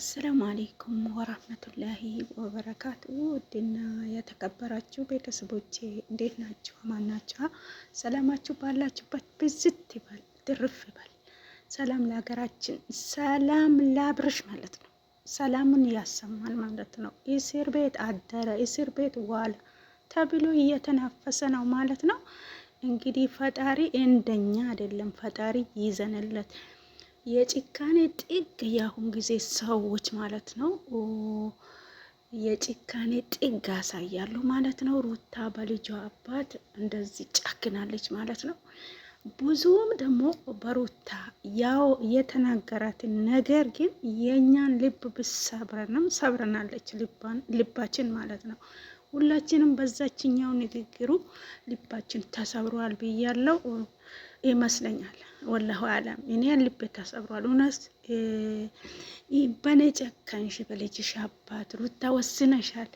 አሰላሙ አሌይኩም ወራህመቱላሂ ወበረካቱ። ውድና የተከበራችሁ ቤተሰቦቼ እንዴት ናችሁ? አማን ናችሁ? ሰላማችሁ ባላችሁበት ብዝት ይበል ድርፍ ይበል። ሰላም ለሀገራችን፣ ሰላም ላብርሽ ማለት ነው። ሰላሙን ያሰማል ማለት ነው። እስር ቤት አደረ፣ እስር ቤት ዋለ ተብሎ እየተናፈሰ ነው ማለት ነው። እንግዲህ ፈጣሪ እንደኛ አይደለም፣ ፈጣሪ ይዘንለት። የጭካኔ ጥግ የአሁን ጊዜ ሰዎች ማለት ነው የጭካኔ ጥግ ያሳያሉ ማለት ነው። ሩታ በልጇ አባት እንደዚህ ጨክናለች ማለት ነው። ብዙም ደግሞ በሩታ ያው የተናገራትን ነገር ግን የእኛን ልብ ብሰብረንም ሰብረናለች ልባችን ማለት ነው። ሁላችንም በዛችኛው ንግግሩ ልባችን ተሰብሯል ብያለው ይመስለኛል። ወላሁ አለም እኔ ልቤ ተሰብሯል። እውነት በኔ ጨከንሽ በልጅሽ አባት ሩታ ወስነሻል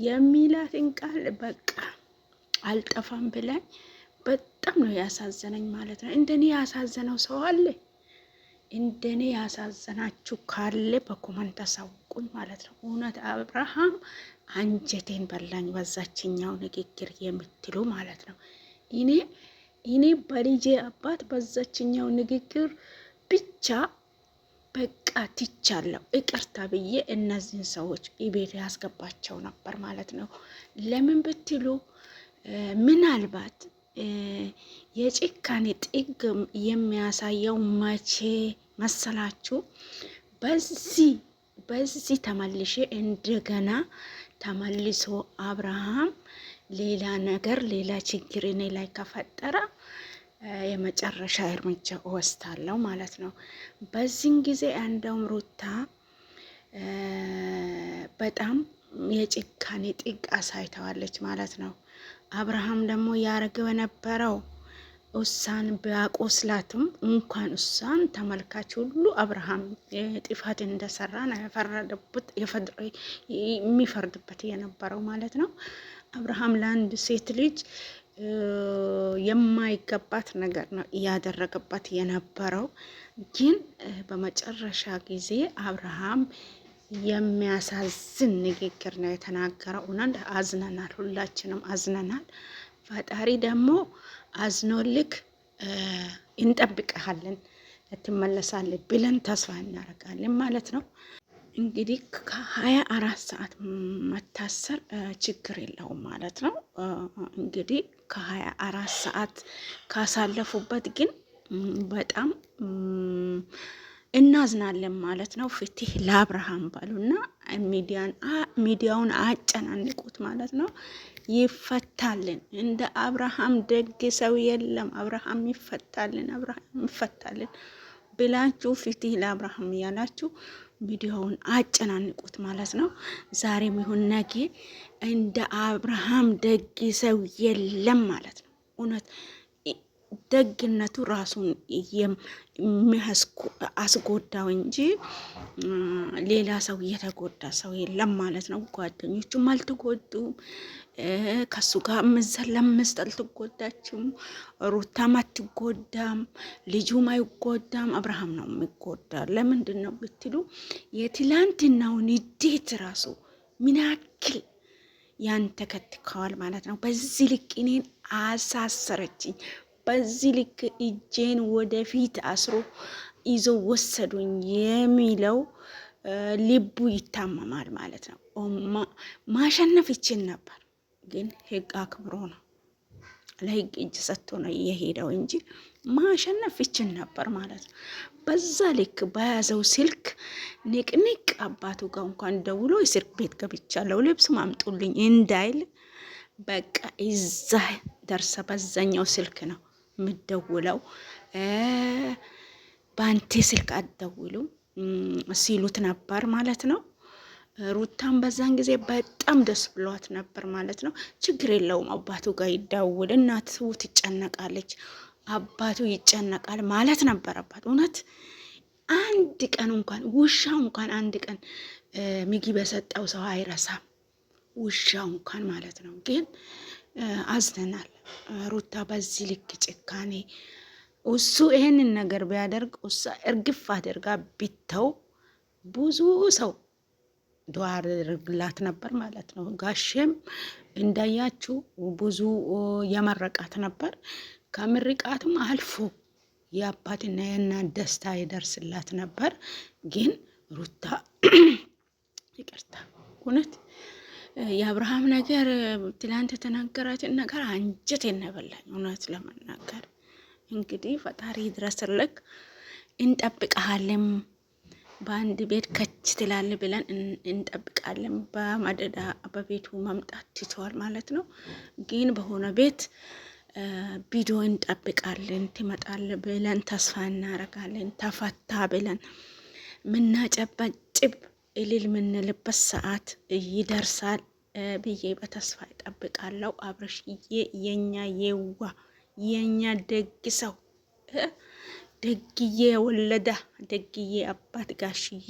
የሚላትን ቃል በቃ አልጠፋም ብላኝ በጣም ነው ያሳዘነኝ ማለት ነው። እንደኔ ያሳዘነው ሰው አለ? እንደኔ ያሳዘናችሁ ካለ በኮመንት አሳውቁኝ ማለት ነው። እውነት አብርሃም አንጀቴን በላኝ በዛችኛው ንግግር የምትሉ ማለት ነው። እኔ በልጄ አባት በዛችኛው ንግግር ብቻ በቃ ትቻለሁ፣ ይቅርታ ብዬ እነዚህን ሰዎች ቤት ያስገባቸው ነበር ማለት ነው። ለምን ብትሉ ምናልባት የጭካኔ ጥግ የሚያሳየው መቼ መሰላችሁ? በዚህ ተመልሼ እንደገና ተመልሶ አብርሃም ሌላ ነገር ሌላ ችግር እኔ ላይ ከፈጠረ የመጨረሻ እርምጃ እወስዳለሁ ማለት ነው። በዚህን ጊዜ እንደውም ሩታ በጣም የጭካኔ ጥግ አሳይተዋለች ማለት ነው። አብርሃም ደግሞ ያረገው የነበረው እሷን ቢያቆስላትም እንኳን እሷን ተመልካች ሁሉ አብርሃም ጥፋት እንደሰራ ነው የሚፈርድበት የነበረው ማለት ነው። አብርሃም ለአንድ ሴት ልጅ የማይገባት ነገር ነው እያደረገባት የነበረው። ግን በመጨረሻ ጊዜ አብርሃም የሚያሳዝን ንግግር ነው የተናገረው። እውነት አዝነናል፣ ሁላችንም አዝነናል። ፈጣሪ ደግሞ አዝኖልክ እንጠብቀሃለን ትመለሳለህ ብለን ተስፋ እናደርጋለን ማለት ነው። እንግዲህ ከ24 ሰዓት መታሰር ችግር የለውም ማለት ነው። እንግዲህ ከ24 ሰዓት ካሳለፉበት ግን በጣም እናዝናለን ማለት ነው። ፍትህ ለአብርሃም ባሉና ሚዲያውን አጨናንቁት ማለት ነው። ይፈታልን። እንደ አብርሃም ደግ ሰው የለም። አብርሃም ይፈታልን፣ አብርሃም ይፈታልን ብላችሁ ፍትህ ለአብርሃም እያላችሁ ሚዲያውን አጨናንቁት ማለት ነው። ዛሬም ይሁን ነገ እንደ አብርሃም ደግ ሰው የለም ማለት ነው። እውነት ደግነቱ ራሱን አስጎዳው እንጂ ሌላ ሰው እየተጎዳ ሰው የለም ማለት ነው። ጓደኞቹም አልተጎዱም። ከሱ ጋር ለምስጥ አልተጎዳችም። ሩታም አትጎዳም፣ ልጁም አይጎዳም። አብርሃም ነው የሚጎዳ። ለምንድን ነው ብትሉ የትላንትናውን ንዴት ራሱ ምን ያክል ያንተከትከዋል ማለት ነው። በዚህ ልክ እኔን አሳሰረችኝ፣ በዚህ ልክ እጄን ወደፊት አስሮ ይዞ ወሰዱኝ የሚለው ልቡ ይታመማል ማለት ነው። ማሸነፍ ይችል ነበር፣ ግን ህግ አክብሮ ነው ለህግ እጅ ሰጥቶ ነው የሄደው እንጂ ማሸነፍ ይችል ነበር ማለት ነው። በዛ ልክ በያዘው ስልክ ንቅንቅ አባቱ ጋር እንኳን ደውሎ እስር ቤት ገብቻለሁ ልብስ ማምጡልኝ እንዳይል በቃ እዛ ደርሰ በዛኛው ስልክ ነው የምደውለው፣ በአንቴ ስልክ አትደውሉ ሲሉት ነበር ማለት ነው። ሩታን በዛን ጊዜ በጣም ደስ ብሏት ነበር ማለት ነው። ችግር የለውም አባቱ ጋር ይደውል፣ እናቱ ትጨነቃለች፣ አባቱ ይጨነቃል ማለት ነበረባት። እውነት አንድ ቀን እንኳን ውሻው እንኳን አንድ ቀን ምግብ የሰጠው ሰው አይረሳም፣ ውሻው እንኳን ማለት ነው። ግን አዝነናል። ሩታ በዚህ ልክ ጭካኔ እሱ ይሄንን ነገር ቢያደርግ እሷ እርግፍ አድርጋ ቢተው ብዙ ሰው ዱዓ ያደርግላት ነበር ማለት ነው። ጋሼም እንዳያችሁ ብዙ የመረቃት ነበር። ከምርቃትም አልፎ የአባትና የእናት ደስታ ይደርስላት ነበር። ግን ሩታ ይቅርታ እውነት የአብርሃም ነገር ትላንት የተናገራትን ነገር አንጀቴን ነው የበላኝ። እውነት ለመናገር እንግዲህ ፈጣሪ ይድረስልክ፣ እንጠብቀሃለን። በአንድ ቤት ከች ትላል ብለን እንጠብቃለን። በመደዳ በቤቱ መምጣት ትተዋል ማለት ነው። ግን በሆነ ቤት ቪዲዮ እንጠብቃለን ትመጣል ብለን ተስፋ እናረጋለን። ተፈታ ብለን ምናጨበጭብ እልል ምንልበት ሰዓት ይደርሳል ብዬ በተስፋ ይጠብቃለሁ። አብርሽዬ የኛ የዋ የኛ ደግ ሰው ደግዬ የወለደ ደግዬ አባት ጋሽዬ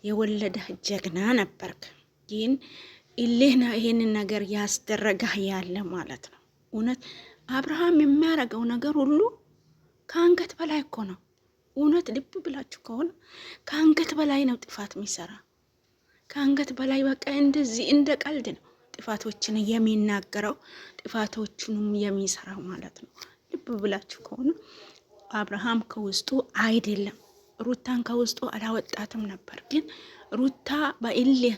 የወለደ ጀግና ነበርክ። ግን እሌና ይሄንን ነገር ያስደረጋህ ያለ ማለት ነው። እውነት አብርሃም የሚያረገው ነገር ሁሉ ከአንገት በላይ እኮ ነው። እውነት ልብ ብላችሁ ከሆነ ከአንገት በላይ ነው ጥፋት የሚሰራ። ከአንገት በላይ በቃ እንደዚህ እንደ ቀልድ ነው ጥፋቶችን የሚናገረው ጥፋቶቹንም የሚሰራው ማለት ነው። ልብ ብላችሁ ከሆነ አብርሃም ከውስጡ አይደለም ሩታን ከውስጡ አላወጣትም ነበር። ግን ሩታ በእልህ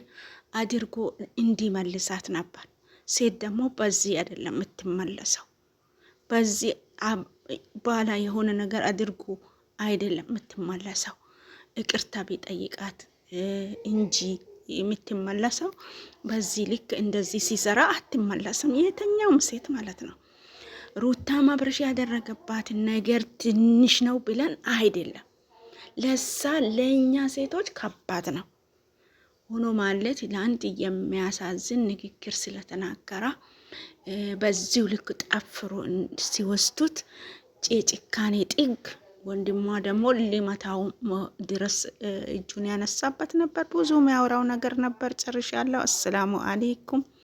አድርጎ እንዲመልሳት ነበር። ሴት ደግሞ በዚህ አይደለም የምትመለሰው። በዚህ ባላ የሆነ ነገር አድርጎ አይደለም የምትመለሰው። ይቅርታ ቢጠይቃት እንጂ የምትመለሰው በዚህ ልክ እንደዚህ ሲሰራ አትመለስም። የትኛውም ሴት ማለት ነው። ሩታ አብርሽ ያደረገባትን ነገር ትንሽ ነው ብለን አይደለም። ለዛ ለእኛ ሴቶች ከባድ ነው ሆኖ ማለት ለአንድ የሚያሳዝን ንግግር ስለተናገራ በዚሁ ልክ ጠፍሮ ሲወስዱት ጭካኔ ጥግ። ወንድሟ ደግሞ ሊመታው ድረስ እጁን ያነሳበት ነበር። ብዙ የሚያወራው ነገር ነበር። ጨርሻለሁ። አሰላሙ አለይኩም